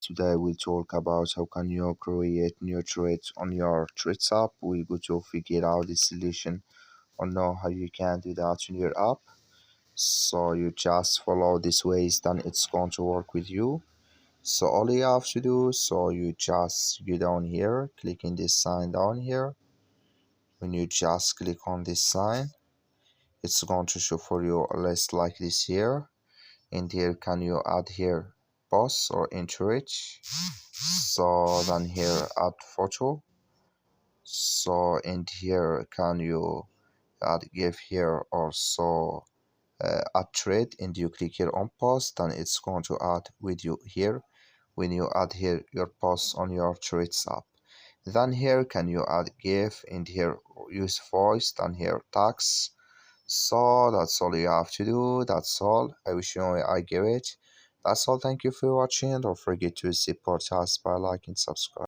Today we'll talk about how can you create new threads on your Threads app. We're going to figure out the solution or know how you can do that in your app. So you just follow this ways, then it's going to work with you. So all you have to do, so you just go down here, clicking this sign down here. When you just click on this sign, it's going to show for you a list like this here. And here can you add here posts or encourage. So then here add photo. So and here can you add give here also add thread, and you click here on post, then it's going to add with you here when you add here your posts on your Threads app. Then here can you add GIF, and here use voice, then here text. So that's all you have to do. That's all. I wish you I give it. That's all. Thank you for watching. Don't forget to support us by liking, subscribe.